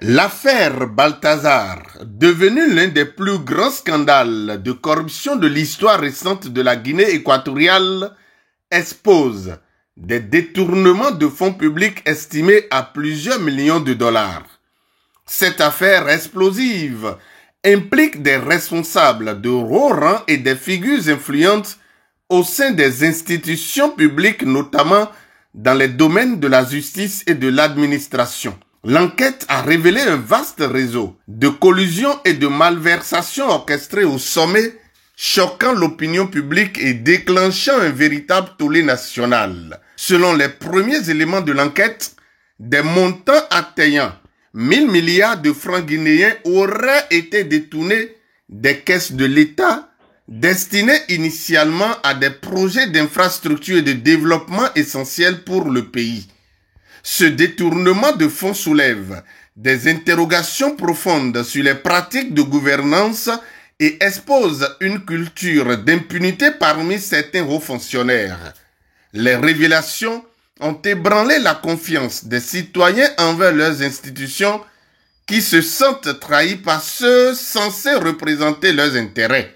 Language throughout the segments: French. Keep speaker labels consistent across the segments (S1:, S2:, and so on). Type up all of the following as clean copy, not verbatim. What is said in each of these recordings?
S1: L'affaire Balthazar, devenue l'un des plus grands scandales de corruption de l'histoire récente de la Guinée équatoriale, expose des détournements de fonds publics estimés à plusieurs millions de dollars. Cette affaire explosive implique des responsables de haut rang et des figures influentes au sein des institutions publiques, notamment dans les domaines de la justice et de l'administration. L'enquête a révélé un vaste réseau de collusion et de malversation orchestrées au sommet, choquant l'opinion publique et déclenchant un véritable tollé national. Selon les premiers éléments de l'enquête, des montants atteignant 1000 milliards de francs guinéens auraient été détournés des caisses de l'État, destinés initialement à des projets d'infrastructures et de développement essentiels pour le pays. Ce détournement de fonds soulève des interrogations profondes sur les pratiques de gouvernance et expose une culture d'impunité parmi certains hauts fonctionnaires. Les révélations ont ébranlé la confiance des citoyens envers leurs institutions qui se sentent trahis par ceux censés représenter leurs intérêts.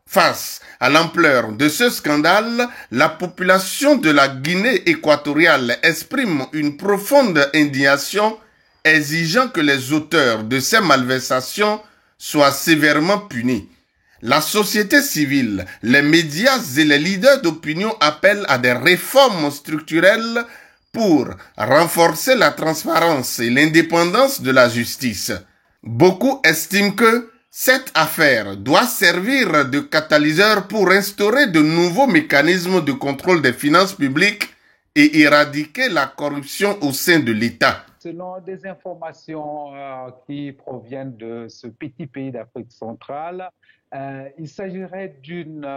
S1: Face à l'ampleur de ce scandale, la population de la Guinée équatoriale exprime une profonde indignation, exigeant que les auteurs de ces malversations soient sévèrement punis. La société civile, les médias et les leaders d'opinion appellent à des réformes structurelles pour renforcer la transparence et l'indépendance de la justice. Beaucoup estiment que cette affaire doit servir de catalyseur pour instaurer de nouveaux mécanismes de contrôle des finances publiques et éradiquer la corruption au sein de l'État.
S2: Selon des informations qui proviennent de ce petit pays d'Afrique centrale, il s'agirait d'une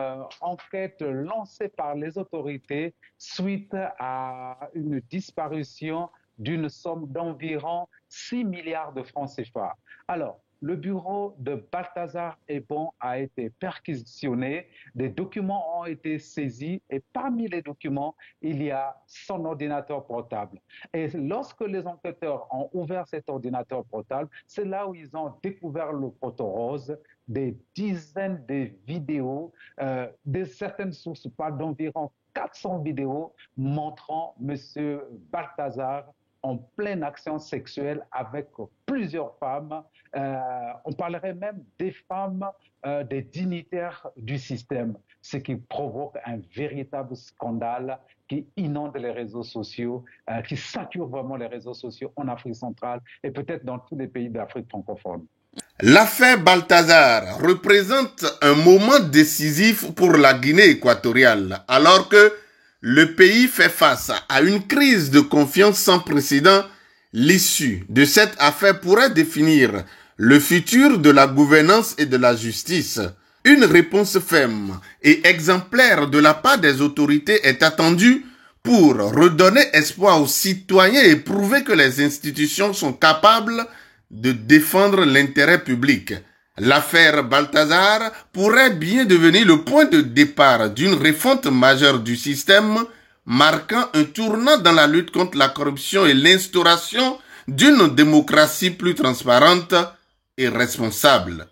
S2: enquête lancée par les autorités suite à une disparition d'une somme d'environ 6 milliards de francs CFA. Alors, le bureau de Balthazar Ebon a été perquisitionné, des documents ont été saisis et parmi les documents, il y a son ordinateur portable. Et lorsque les enquêteurs ont ouvert cet ordinateur portable, c'est là où ils ont découvert le photo rose, des dizaines de vidéos, certaines sources parlent d'environ 400 vidéos montrant M. Balthazar en pleine action sexuelle avec plusieurs femmes. On parlerait même des femmes, des dignitaires du système, ce qui provoque un véritable scandale qui inonde les réseaux sociaux, qui sature vraiment les réseaux sociaux en Afrique centrale et peut-être dans tous les pays d'Afrique francophone.
S1: L'affaire Balthazar représente un moment décisif pour la Guinée équatoriale, alors que le pays fait face à une crise de confiance sans précédent. L'issue de cette affaire pourrait définir le futur de la gouvernance et de la justice. Une réponse ferme et exemplaire de la part des autorités est attendue pour redonner espoir aux citoyens et prouver que les institutions sont capables de défendre l'intérêt public. L'affaire Balthazar pourrait bien devenir le point de départ d'une refonte majeure du système, marquant un tournant dans la lutte contre la corruption et l'instauration d'une démocratie plus transparente et responsable.